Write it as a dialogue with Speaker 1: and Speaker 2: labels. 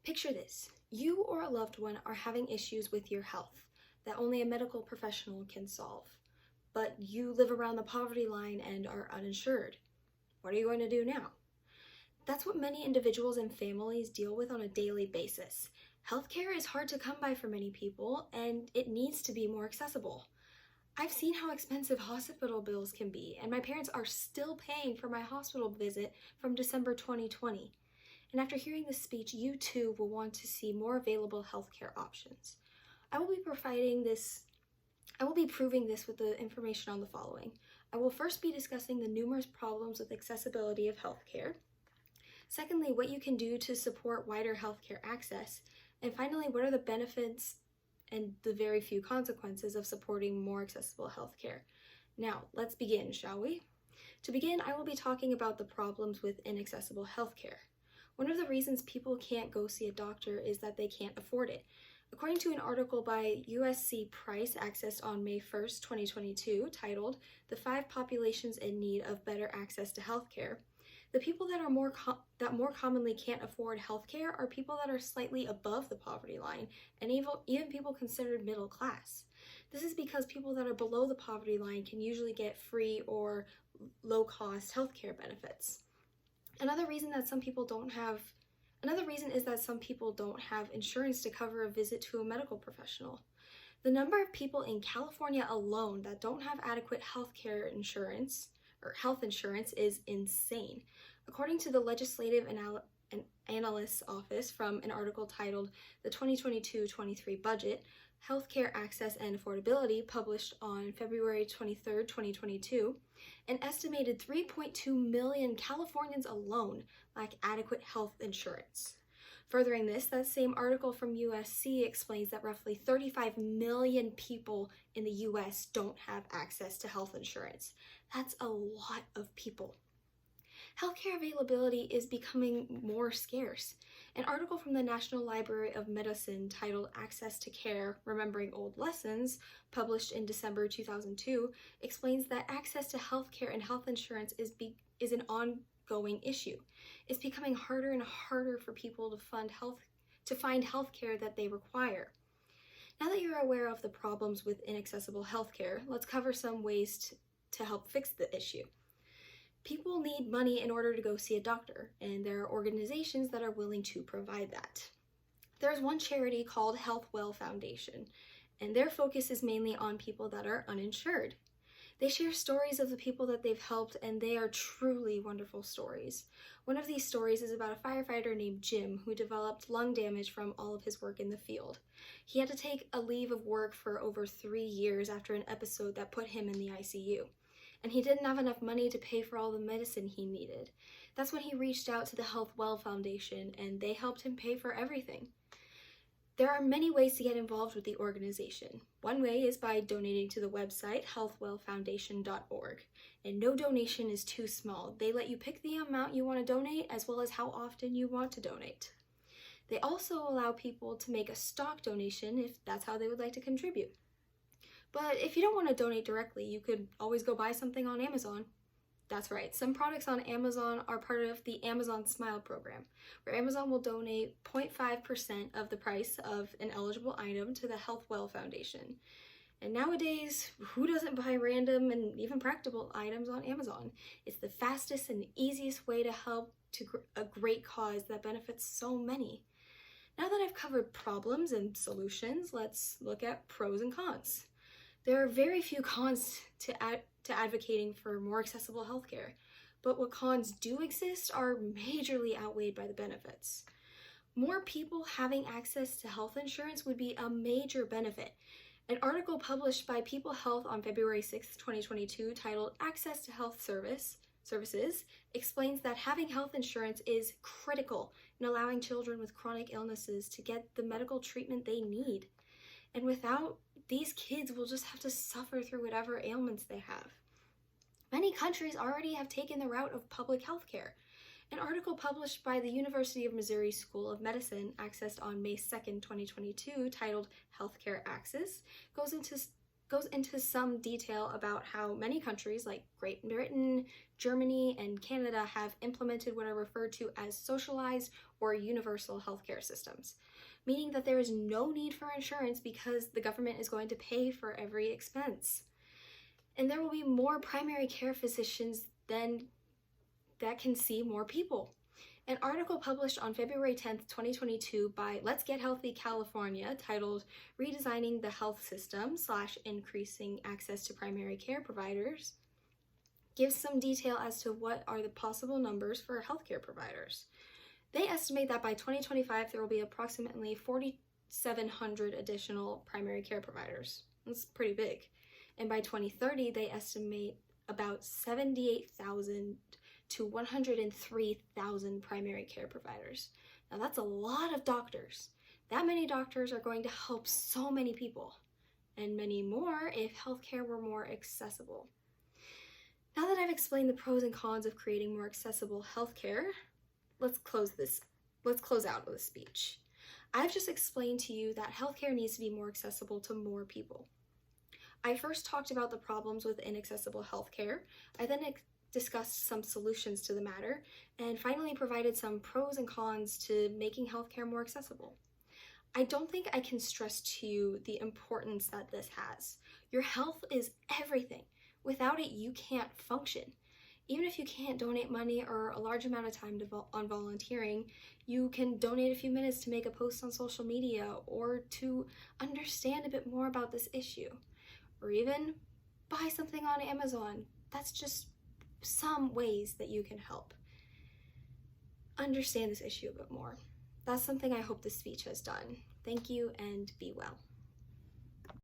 Speaker 1: Picture this. You or a loved one are having issues with your health that only a medical professional can solve, but you live around the poverty line and are uninsured. What are you going to do now? That's what many individuals and families deal with on a daily basis. Healthcare is hard to come by for many people, and it needs to be more accessible. I've seen how expensive hospital bills can be, and my parents are still paying for my hospital visit from December 2020. And after hearing this speech, you too will want to see more available healthcare options. I will be proving this with the information on the following. I will first be discussing the numerous problems with accessibility of healthcare. Secondly, what you can do to support wider healthcare access. And finally, what are the benefits and the very few consequences of supporting more accessible healthcare. Now, let's begin, shall we? To begin, I will be talking about the problems with inaccessible healthcare. One of the reasons people can't go see a doctor is that they can't afford it. According to an article by USC Price accessed on May 1st, 2022, titled "The 5 Populations in Need of Better Access to Healthcare," the people that more commonly can't afford healthcare are people that are slightly above the poverty line, and even people considered middle class. This is because people that are below the poverty line can usually get free or low-cost healthcare benefits. Another reason is that some people don't have insurance to cover a visit to a medical professional. The number of people in California alone that don't have adequate health insurance is insane. According to the Legislative Analyst's Office from an article titled "The 2022-23 Budget, Healthcare Access and Affordability," published on February 23, 2022, an estimated 3.2 million Californians alone lack adequate health insurance. Furthering this, that same article from USC explains that roughly 35 million people in the US don't have access to health insurance. That's a lot of people. Healthcare availability is becoming more scarce. An article from the National Library of Medicine titled "Access to Care, Remembering Old Lessons," published in December 2002, explains that access to healthcare and health insurance is an ongoing issue. It's becoming harder and harder for people to find healthcare that they require. Now that you're aware of the problems with inaccessible healthcare, let's cover some ways to help fix the issue. People need money in order to go see a doctor, and there are organizations that are willing to provide that. There's one charity called Health Well Foundation, and their focus is mainly on people that are uninsured. They share stories of the people that they've helped, and they are truly wonderful stories. One of these stories is about a firefighter named Jim who developed lung damage from all of his work in the field. He had to take a leave of work for over 3 years after an episode that put him in the ICU. And he didn't have enough money to pay for all the medicine he needed. That's when he reached out to the Health Well Foundation, and they helped him pay for everything. There are many ways to get involved with the organization. One way is by donating to the website healthwellfoundation.org, and no donation is too small. They let you pick the amount you want to donate as well as how often you want to donate. They also allow people to make a stock donation if that's how they would like to contribute. But if you don't want to donate directly, you could always go buy something on Amazon. That's right, some products on Amazon are part of the Amazon Smile program, where Amazon will donate 0.5% of the price of an eligible item to the Health Well Foundation. And nowadays, who doesn't buy random and even practical items on Amazon? It's the fastest and easiest way to help to a great cause that benefits so many. Now that I've covered problems and solutions, let's look at pros and cons. There are very few cons to advocating for more accessible healthcare, but what cons do exist are majorly outweighed by the benefits. More people having access to health insurance would be a major benefit. An article published by People Health on February 6, 2022, titled "Access to Health Services," explains that having health insurance is critical in allowing children with chronic illnesses to get the medical treatment they need. And without, these kids will just have to suffer through whatever ailments they have. Many countries already have taken the route of public health care. An article published by the University of Missouri School of Medicine, accessed on May 2nd, 2022, titled "Healthcare Access," goes into some detail about how many countries like Great Britain, Germany and Canada have implemented what are referred to as socialized or universal healthcare systems, meaning that there is no need for insurance because the government is going to pay for every expense. And there will be more primary care physicians than that can see more people. An article published on February 10th, 2022 by Let's Get Healthy California, titled Redesigning the Health System / Increasing Access to Primary Care Providers, gives some detail as to what are the possible numbers for healthcare providers. They estimate that by 2025, there will be approximately 4,700 additional primary care providers. That's pretty big. And by 2030, they estimate about 78,000 to 103,000 primary care providers. Now that's a lot of doctors. That many doctors are going to help so many people, and many more if healthcare were more accessible. Now that I've explained the pros and cons of creating more accessible healthcare, let's close out with a speech. I've just explained to you that healthcare needs to be more accessible to more people. I first talked about the problems with inaccessible healthcare. I then discussed some solutions to the matter, and finally provided some pros and cons to making healthcare more accessible. I don't think I can stress to you the importance that this has. Your health is everything. Without it, you can't function. Even if you can't donate money or a large amount of time on volunteering, you can donate a few minutes to make a post on social media or to understand a bit more about this issue, or even buy something on Amazon. That's just some ways that you can help understand this issue a bit more. That's something I hope this speech has done. Thank you and be well.